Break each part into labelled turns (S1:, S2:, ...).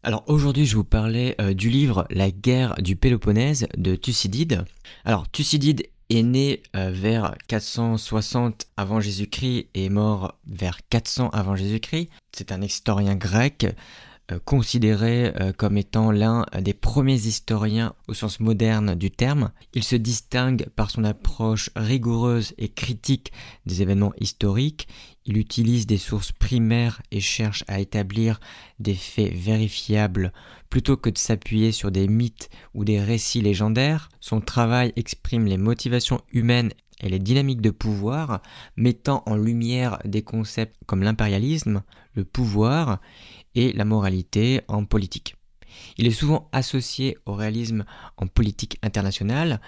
S1: Alors aujourd'hui, je vais vous parler du livre La guerre du Péloponnèse de Thucydide. Alors Thucydide est né vers 460 avant Jésus-Christ et est mort vers 400 avant Jésus-Christ. C'est un historien grec considéré comme étant l'un des premiers historiens au sens moderne du terme. Il se distingue par son approche rigoureuse et critique des événements historiques. Il utilise des sources primaires et cherche à établir des faits vérifiables plutôt que de s'appuyer sur des mythes ou des récits légendaires. Son travail exprime les motivations humaines et les dynamiques de pouvoir, mettant en lumière des concepts comme l'impérialisme, le pouvoir et la moralité en politique. Il est souvent associé au réalisme en politique internationale,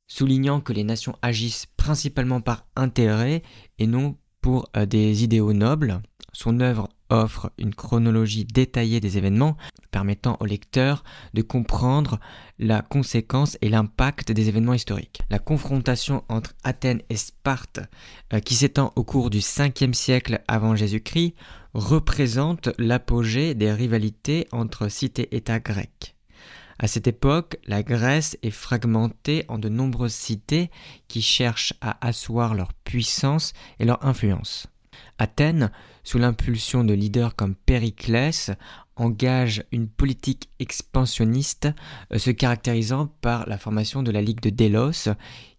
S1: soulignant que les nations agissent principalement par intérêt et non pour des idéaux nobles. Son œuvre offre une chronologie détaillée des événements, permettant au lecteur de comprendre la conséquence et l'impact des événements historiques. La confrontation entre Athènes et Sparte, qui s'étend au cours du 5e siècle avant Jésus-Christ, représente l'apogée des rivalités entre cités-États grecques. À cette époque, la Grèce est fragmentée en de nombreuses cités qui cherchent à asseoir leur puissance et leur influence. Athènes, sous l'impulsion de leaders comme Périclès, engage une politique expansionniste se caractérisant par la formation de la Ligue de Délos,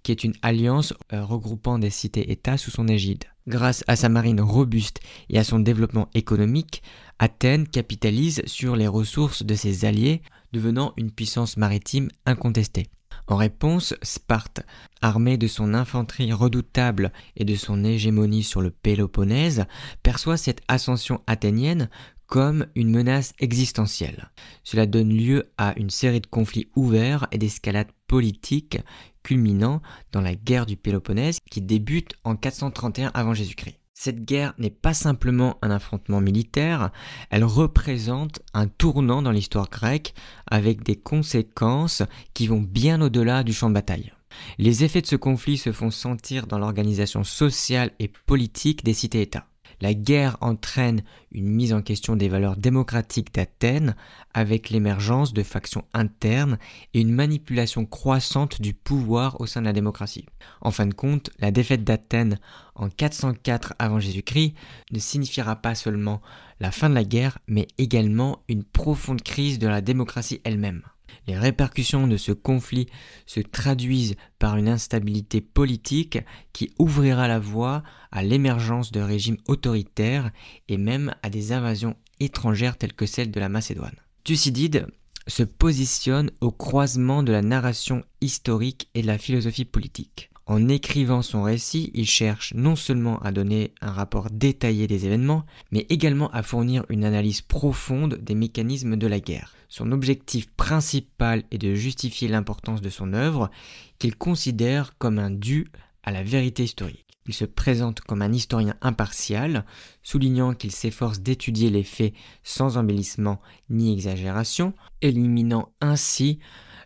S1: qui est une alliance regroupant des cités-États sous son égide. Grâce à sa marine robuste et à son développement économique, Athènes capitalise sur les ressources de ses alliés, devenant une puissance maritime incontestée. En réponse, Sparte, armée de son infanterie redoutable et de son hégémonie sur le Péloponnèse, perçoit cette ascension athénienne comme une menace existentielle. Cela donne lieu à une série de conflits ouverts et d'escalades politiques culminant dans la guerre du Péloponnèse qui débute en 431 avant Jésus-Christ. Cette guerre n'est pas simplement un affrontement militaire, elle représente un tournant dans l'histoire grecque avec des conséquences qui vont bien au-delà du champ de bataille. Les effets de ce conflit se font sentir dans l'organisation sociale et politique des cités-États. La guerre entraîne une mise en question des valeurs démocratiques d'Athènes avec l'émergence de factions internes et une manipulation croissante du pouvoir au sein de la démocratie. En fin de compte, la défaite d'Athènes en 404 avant Jésus-Christ ne signifiera pas seulement la fin de la guerre, mais également une profonde crise de la démocratie elle-même. Les répercussions de ce conflit se traduisent par une instabilité politique qui ouvrira la voie à l'émergence de régimes autoritaires et même à des invasions étrangères telles que celle de la Macédoine. Thucydide se positionne au croisement de la narration historique et de la philosophie politique. En écrivant son récit, il cherche non seulement à donner un rapport détaillé des événements, mais également à fournir une analyse profonde des mécanismes de la guerre. Son objectif principal est de justifier l'importance de son œuvre, qu'il considère comme un dû à la vérité historique. Il se présente comme un historien impartial, soulignant qu'il s'efforce d'étudier les faits sans embellissement ni exagération, éliminant ainsi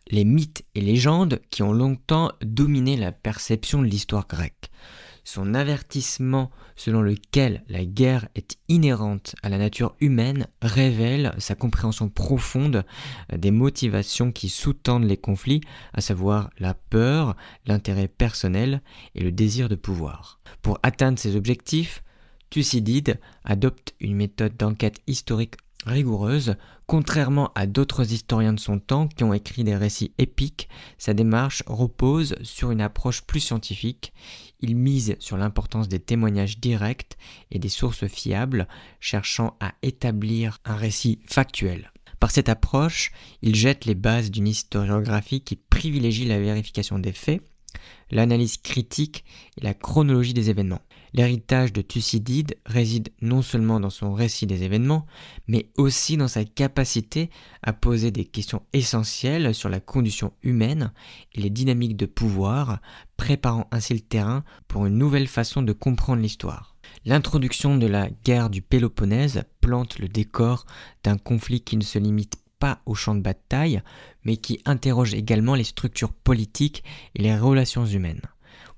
S1: les mythes et légendes qui ont longtemps dominé la perception de l'histoire grecque. Son avertissement selon lequel la guerre est inhérente à la nature humaine révèle sa compréhension profonde des motivations qui sous-tendent les conflits, à savoir la peur, l'intérêt personnel et le désir de pouvoir. Pour atteindre ces objectifs, Thucydide adopte une méthode d'enquête historique rigoureuse. Contrairement à d'autres historiens de son temps qui ont écrit des récits épiques, sa démarche repose sur une approche plus scientifique. Il mise sur l'importance des témoignages directs et des sources fiables, cherchant à établir un récit factuel. Par cette approche, il jette les bases d'une historiographie qui privilégie la vérification des faits, l'analyse critique et la chronologie des événements. L'héritage de Thucydide réside non seulement dans son récit des événements, mais aussi dans sa capacité à poser des questions essentielles sur la condition humaine et les dynamiques de pouvoir, préparant ainsi le terrain pour une nouvelle façon de comprendre l'histoire. L'introduction de la guerre du Péloponnèse plante le décor d'un conflit qui ne se limite pas au champ de bataille, mais qui interroge également les structures politiques et les relations humaines.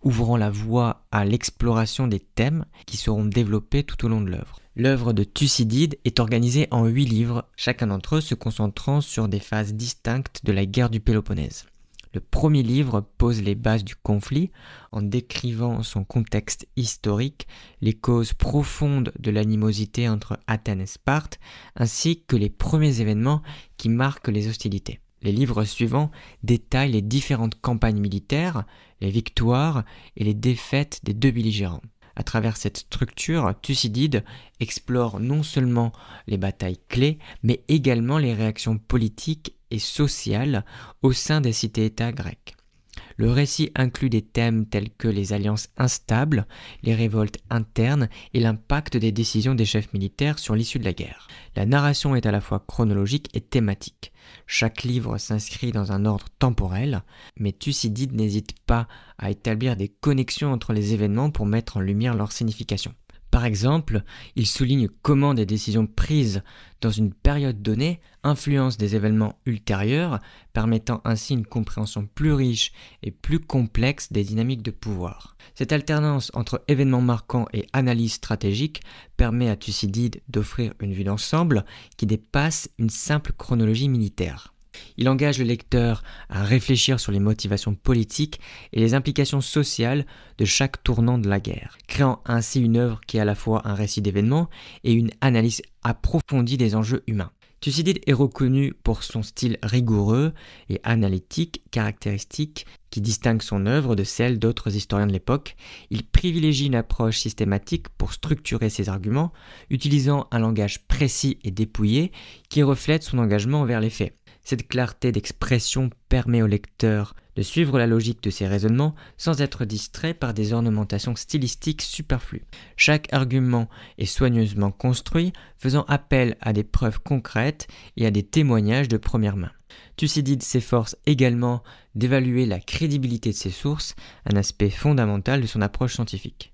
S1: ouvrant la voie à l'exploration des thèmes qui seront développés tout au long de l'œuvre. L'œuvre de Thucydide est organisée en 8 livres, chacun d'entre eux se concentrant sur des phases distinctes de la guerre du Péloponnèse. Le premier livre pose les bases du conflit en décrivant son contexte historique, les causes profondes de l'animosité entre Athènes et Sparte, ainsi que les premiers événements qui marquent les hostilités. Les livres suivants détaillent les différentes campagnes militaires, les victoires et les défaites des deux belligérants. À travers cette structure, Thucydide explore non seulement les batailles clés, mais également les réactions politiques et sociales au sein des cités-États grecques. Le récit inclut des thèmes tels que les alliances instables, les révoltes internes et l'impact des décisions des chefs militaires sur l'issue de la guerre. La narration est à la fois chronologique et thématique. Chaque livre s'inscrit dans un ordre temporel, mais Thucydide n'hésite pas à établir des connexions entre les événements pour mettre en lumière leur signification. Par exemple, il souligne comment des décisions prises dans une période donnée influencent des événements ultérieurs, permettant ainsi une compréhension plus riche et plus complexe des dynamiques de pouvoir. Cette alternance entre événements marquants et analyse stratégique permet à Thucydide d'offrir une vue d'ensemble qui dépasse une simple chronologie militaire. Il engage le lecteur à réfléchir sur les motivations politiques et les implications sociales de chaque tournant de la guerre, créant ainsi une œuvre qui est à la fois un récit d'événements et une analyse approfondie des enjeux humains. Thucydide est reconnu pour son style rigoureux et analytique, caractéristique qui distingue son œuvre de celle d'autres historiens de l'époque. Il privilégie une approche systématique pour structurer ses arguments, utilisant un langage précis et dépouillé qui reflète son engagement envers les faits. Cette clarté d'expression permet au lecteur de suivre la logique de ses raisonnements sans être distrait par des ornementations stylistiques superflues. Chaque argument est soigneusement construit, faisant appel à des preuves concrètes et à des témoignages de première main. Thucydide s'efforce également d'évaluer la crédibilité de ses sources, un aspect fondamental de son approche scientifique.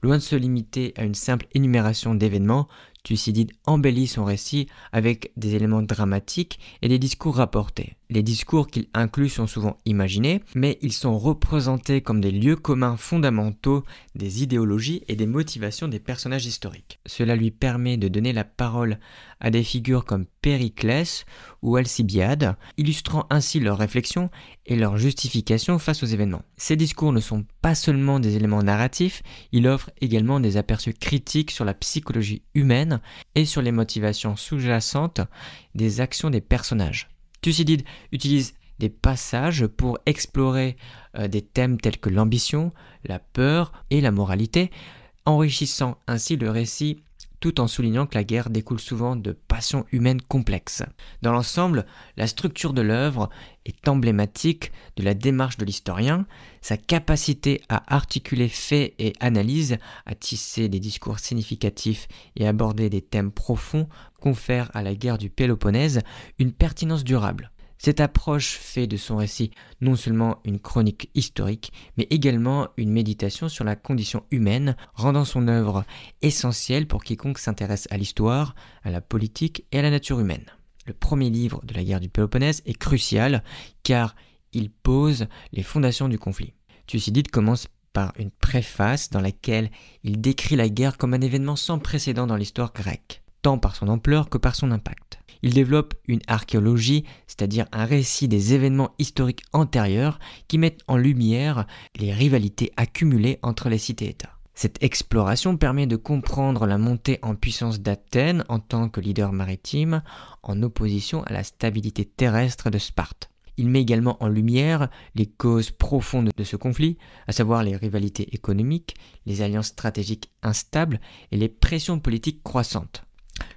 S1: Loin de se limiter à une simple énumération d'événements, Thucydide embellit son récit avec des éléments dramatiques et des discours rapportés. Les discours qu'il inclut sont souvent imaginés, mais ils sont représentés comme des lieux communs fondamentaux des idéologies et des motivations des personnages historiques. Cela lui permet de donner la parole à des figures comme Périclès ou Alcibiade, illustrant ainsi leurs réflexions et leurs justifications face aux événements. Ces discours ne sont pas seulement des éléments narratifs, ils offrent également des aperçus critiques sur la psychologie humaine et sur les motivations sous-jacentes des actions des personnages. Thucydide utilise des passages pour explorer des thèmes tels que l'ambition, la peur et la moralité, enrichissant ainsi le récit tout en soulignant que la guerre découle souvent de passions humaines complexes. Dans l'ensemble, la structure de l'œuvre est emblématique de la démarche de l'historien, sa capacité à articuler faits et analyses, à tisser des discours significatifs et aborder des thèmes profonds confère à la guerre du Péloponnèse une pertinence durable. Cette approche fait de son récit non seulement une chronique historique, mais également une méditation sur la condition humaine, rendant son œuvre essentielle pour quiconque s'intéresse à l'histoire, à la politique et à la nature humaine. Le premier livre de la guerre du Péloponnèse est crucial car il pose les fondations du conflit. Thucydide commence par une préface dans laquelle il décrit la guerre comme un événement sans précédent dans l'histoire grecque, tant par son ampleur que par son impact. Il développe une archéologie, c'est-à-dire un récit des événements historiques antérieurs qui mettent en lumière les rivalités accumulées entre les cités-États. Cette exploration permet de comprendre la montée en puissance d'Athènes en tant que leader maritime en opposition à la stabilité terrestre de Sparte. Il met également en lumière les causes profondes de ce conflit, à savoir les rivalités économiques, les alliances stratégiques instables et les pressions politiques croissantes.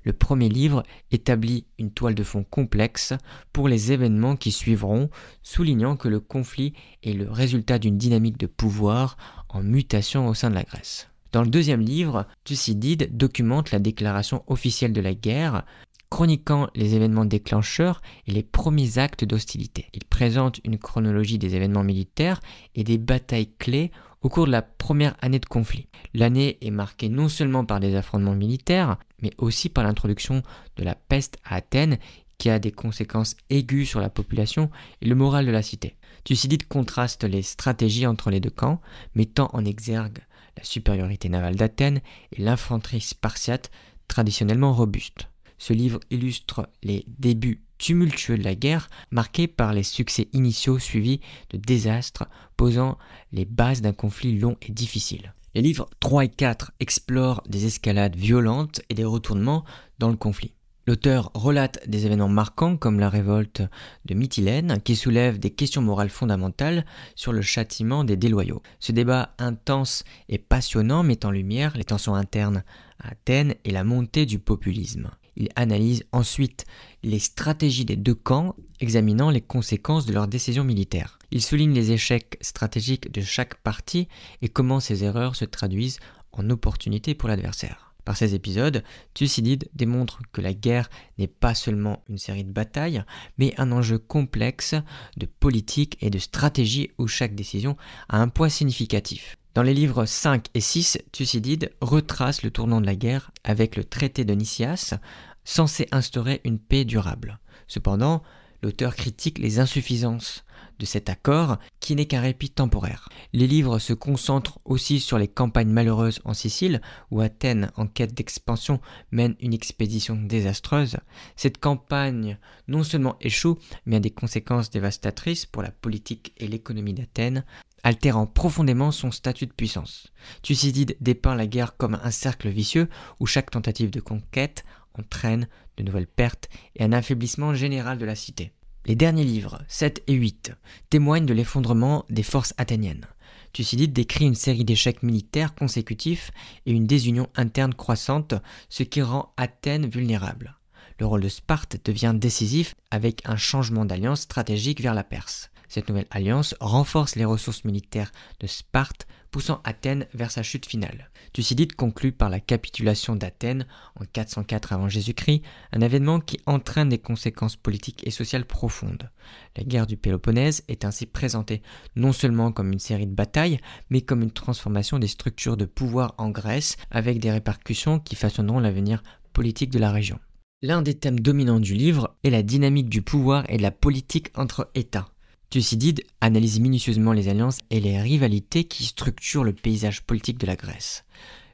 S1: Le premier livre établit une toile de fond complexe pour les événements qui suivront, soulignant que le conflit est le résultat d'une dynamique de pouvoir en mutation au sein de la Grèce. Dans le deuxième livre, Thucydide documente la déclaration officielle de la guerre, chroniquant les événements déclencheurs et les premiers actes d'hostilité. Il présente une chronologie des événements militaires et des batailles clés au cours de la première année de conflit. L'année est marquée non seulement par des affrontements militaires, mais aussi par l'introduction de la peste à Athènes, qui a des conséquences aiguës sur la population et le moral de la cité. Thucydide contraste les stratégies entre les deux camps, mettant en exergue la supériorité navale d'Athènes et l'infanterie spartiate traditionnellement robuste. Ce livre illustre les débuts tumultueux de la guerre, marqués par les succès initiaux suivis de désastres, posant les bases d'un conflit long et difficile. Les livres 3 et 4 explorent des escalades violentes et des retournements dans le conflit. L'auteur relate des événements marquants comme la révolte de Mytilène qui soulève des questions morales fondamentales sur le châtiment des déloyaux. Ce débat intense et passionnant met en lumière les tensions internes à Athènes et la montée du populisme. Il analyse ensuite les stratégies des deux camps, examinant les conséquences de leurs décisions militaires. Il souligne les échecs stratégiques de chaque partie et comment ces erreurs se traduisent en opportunités pour l'adversaire. Par ces épisodes, Thucydide démontre que la guerre n'est pas seulement une série de batailles, mais un enjeu complexe de politique et de stratégie où chaque décision a un poids significatif. Dans les livres 5 et 6, Thucydide retrace le tournant de la guerre avec le traité de Nicias, censé instaurer une paix durable. Cependant, l'auteur critique les insuffisances de cet accord qui n'est qu'un répit temporaire. Les livres se concentrent aussi sur les campagnes malheureuses en Sicile où Athènes, en quête d'expansion, mène une expédition désastreuse. Cette campagne non seulement échoue, mais a des conséquences dévastatrices pour la politique et l'économie d'Athènes, altérant profondément son statut de puissance. Thucydide dépeint la guerre comme un cercle vicieux où chaque tentative de conquête entraîne de nouvelles pertes et un affaiblissement général de la cité. Les derniers livres, 7 et 8, témoignent de l'effondrement des forces athéniennes. Thucydide décrit une série d'échecs militaires consécutifs et une désunion interne croissante, ce qui rend Athènes vulnérable. Le rôle de Sparte devient décisif avec un changement d'alliance stratégique vers la Perse. Cette nouvelle alliance renforce les ressources militaires de Sparte, poussant Athènes vers sa chute finale. Thucydide conclut par la capitulation d'Athènes en 404 avant Jésus-Christ, un événement qui entraîne des conséquences politiques et sociales profondes. La guerre du Péloponnèse est ainsi présentée non seulement comme une série de batailles, mais comme une transformation des structures de pouvoir en Grèce, avec des répercussions qui façonneront l'avenir politique de la région. L'un des thèmes dominants du livre est la dynamique du pouvoir et de la politique entre États. Thucydide analyse minutieusement les alliances et les rivalités qui structurent le paysage politique de la Grèce.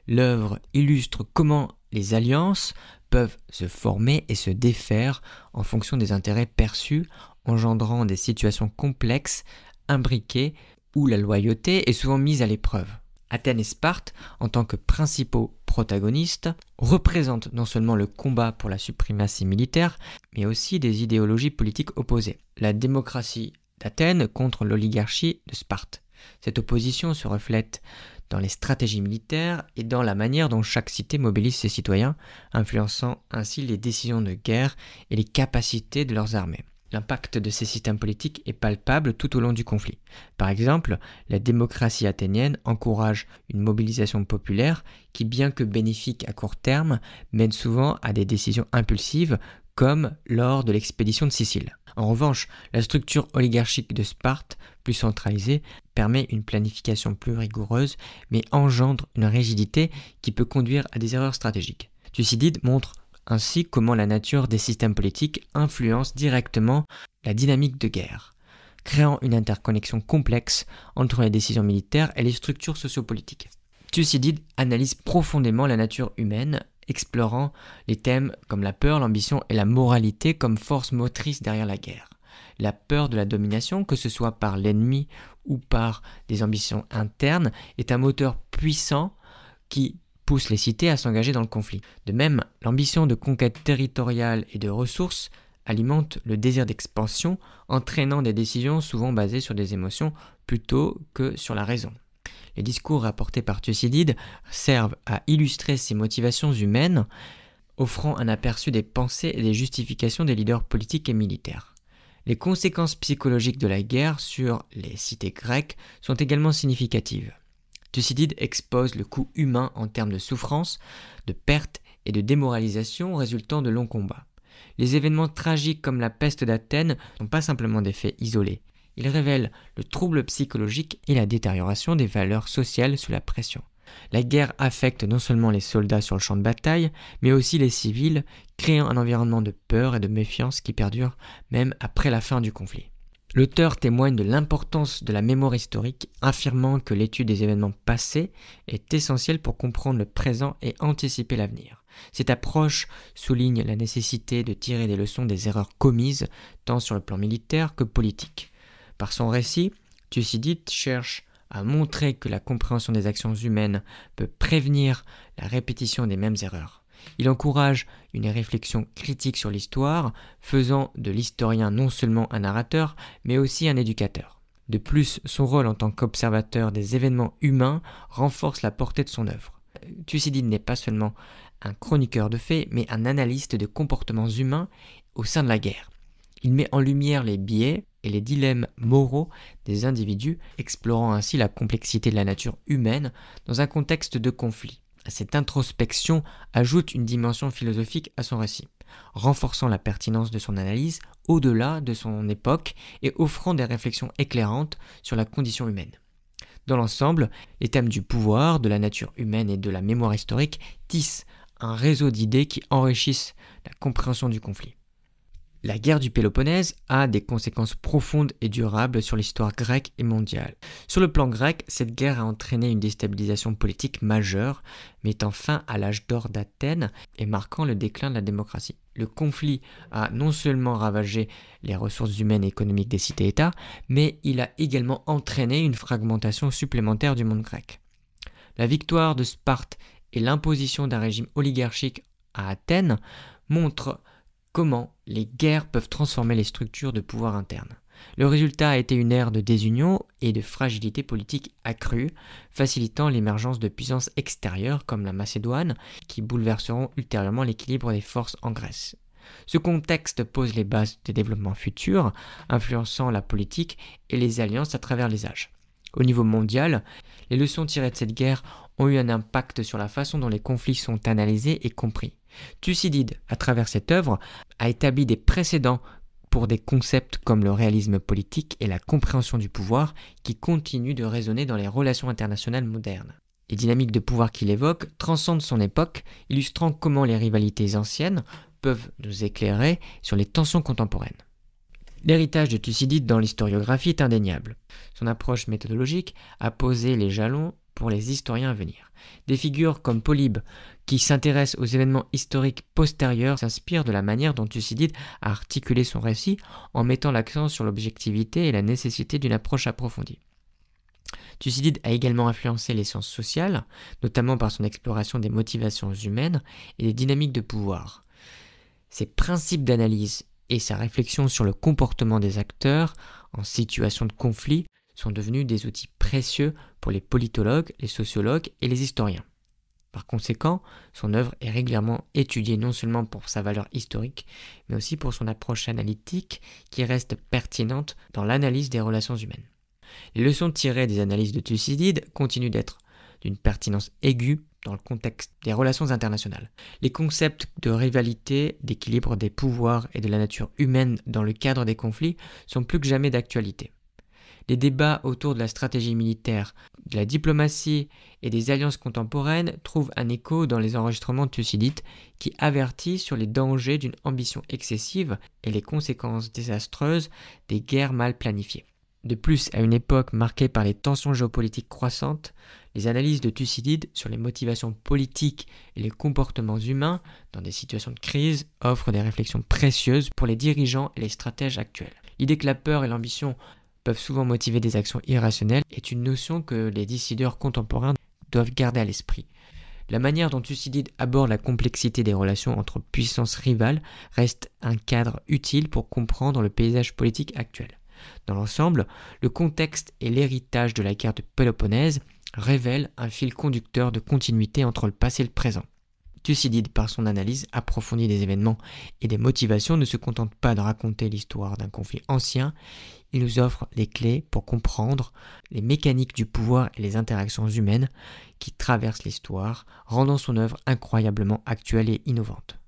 S1: L'œuvre illustre comment les alliances peuvent se former et se défaire en fonction des intérêts perçus, engendrant des situations complexes, imbriquées, où la loyauté est souvent mise à l'épreuve. Athènes et Sparte, en tant que principaux protagonistes, représentent non seulement le combat pour la suprématie militaire, mais aussi des idéologies politiques opposées. La démocratie d'Athènes contre l'oligarchie de Sparte. Cette opposition se reflète dans les stratégies militaires et dans la manière dont chaque cité mobilise ses citoyens, influençant ainsi les décisions de guerre et les capacités de leurs armées. L'impact de ces systèmes politiques est palpable tout au long du conflit. Par exemple, la démocratie athénienne encourage une mobilisation populaire qui, bien que bénéfique à court terme, mène souvent à des décisions impulsives, comme lors de l'expédition de Sicile. En revanche, la structure oligarchique de Sparte, plus centralisée, permet une planification plus rigoureuse, mais engendre une rigidité qui peut conduire à des erreurs stratégiques. Thucydide montre ainsi comment la nature des systèmes politiques influence directement la dynamique de guerre, créant une interconnexion complexe entre les décisions militaires et les structures sociopolitiques. Thucydide analyse profondément la nature humaine, explorant les thèmes comme la peur, l'ambition et la moralité comme force motrice derrière la guerre. La peur de la domination, que ce soit par l'ennemi ou par des ambitions internes, est un moteur puissant qui pousse les cités à s'engager dans le conflit. De même, l'ambition de conquête territoriale et de ressources alimente le désir d'expansion, entraînant des décisions souvent basées sur des émotions plutôt que sur la raison. Les discours rapportés par Thucydide servent à illustrer ces motivations humaines, offrant un aperçu des pensées et des justifications des leaders politiques et militaires. Les conséquences psychologiques de la guerre sur les cités grecques sont également significatives. Thucydide expose le coût humain en termes de souffrance, de perte et de démoralisation résultant de longs combats. Les événements tragiques comme la peste d'Athènes ne sont pas simplement des faits isolés. Ils révèlent le trouble psychologique et la détérioration des valeurs sociales sous la pression. La guerre affecte non seulement les soldats sur le champ de bataille, mais aussi les civils, créant un environnement de peur et de méfiance qui perdure même après la fin du conflit. L'auteur témoigne de l'importance de la mémoire historique, affirmant que l'étude des événements passés est essentielle pour comprendre le présent et anticiper l'avenir. Cette approche souligne la nécessité de tirer des leçons des erreurs commises, tant sur le plan militaire que politique. Par son récit, Thucydide cherche à montrer que la compréhension des actions humaines peut prévenir la répétition des mêmes erreurs. Il encourage une réflexion critique sur l'histoire, faisant de l'historien non seulement un narrateur, mais aussi un éducateur. De plus, son rôle en tant qu'observateur des événements humains renforce la portée de son œuvre. Thucydide n'est pas seulement un chroniqueur de faits, mais un analyste de comportements humains au sein de la guerre. Il met en lumière les biais et les dilemmes moraux des individus, explorant ainsi la complexité de la nature humaine dans un contexte de conflit. Cette introspection ajoute une dimension philosophique à son récit, renforçant la pertinence de son analyse au-delà de son époque et offrant des réflexions éclairantes sur la condition humaine. Dans l'ensemble, les thèmes du pouvoir, de la nature humaine et de la mémoire historique tissent un réseau d'idées qui enrichissent la compréhension du conflit. La guerre du Péloponnèse a des conséquences profondes et durables sur l'histoire grecque et mondiale. Sur le plan grec, cette guerre a entraîné une déstabilisation politique majeure, mettant fin à l'âge d'or d'Athènes et marquant le déclin de la démocratie. Le conflit a non seulement ravagé les ressources humaines et économiques des cités-États, mais il a également entraîné une fragmentation supplémentaire du monde grec. La victoire de Sparte et l'imposition d'un régime oligarchique à Athènes montrent comment les guerres peuvent transformer les structures de pouvoir internes. Le résultat a été une ère de désunion et de fragilité politique accrue, facilitant l'émergence de puissances extérieures comme la Macédoine, qui bouleverseront ultérieurement l'équilibre des forces en Grèce. Ce contexte pose les bases des développements futurs, influençant la politique et les alliances à travers les âges. Au niveau mondial, les leçons tirées de cette guerre ont eu un impact sur la façon dont les conflits sont analysés et compris. Thucydide, à travers cette œuvre, a établi des précédents pour des concepts comme le réalisme politique et la compréhension du pouvoir qui continuent de résonner dans les relations internationales modernes. Les dynamiques de pouvoir qu'il évoque transcendent son époque, illustrant comment les rivalités anciennes peuvent nous éclairer sur les tensions contemporaines. L'héritage de Thucydide dans l'historiographie est indéniable. Son approche méthodologique a posé les jalons pour les historiens à venir. Des figures comme Polybe, qui s'intéressent aux événements historiques postérieurs, s'inspirent de la manière dont Thucydide a articulé son récit en mettant l'accent sur l'objectivité et la nécessité d'une approche approfondie. Thucydide a également influencé les sciences sociales, notamment par son exploration des motivations humaines et des dynamiques de pouvoir. Ses principes d'analyse et sa réflexion sur le comportement des acteurs en situation de conflit sont devenus des outils précieux pour les politologues, les sociologues et les historiens. Par conséquent, son œuvre est régulièrement étudiée non seulement pour sa valeur historique, mais aussi pour son approche analytique qui reste pertinente dans l'analyse des relations humaines. Les leçons tirées des analyses de Thucydide continuent d'être d'une pertinence aiguë dans le contexte des relations internationales. Les concepts de rivalité, d'équilibre des pouvoirs et de la nature humaine dans le cadre des conflits sont plus que jamais d'actualité. Les débats autour de la stratégie militaire, de la diplomatie et des alliances contemporaines trouvent un écho dans les enregistrements de Thucydide qui avertit sur les dangers d'une ambition excessive et les conséquences désastreuses des guerres mal planifiées. De plus, à une époque marquée par les tensions géopolitiques croissantes, les analyses de Thucydide sur les motivations politiques et les comportements humains dans des situations de crise offrent des réflexions précieuses pour les dirigeants et les stratèges actuels. L'idée que la peur et l'ambition peuvent souvent motiver des actions irrationnelles est une notion que les décideurs contemporains doivent garder à l'esprit. La manière dont Thucydide aborde la complexité des relations entre puissances rivales reste un cadre utile pour comprendre le paysage politique actuel. Dans l'ensemble, le contexte et l'héritage de la guerre de Péloponnèse révèlent un fil conducteur de continuité entre le passé et le présent. Thucydide, par son analyse approfondie des événements et des motivations, ne se contente pas de raconter l'histoire d'un conflit ancien, il nous offre les clés pour comprendre les mécaniques du pouvoir et les interactions humaines qui traversent l'histoire, rendant son œuvre incroyablement actuelle et innovante.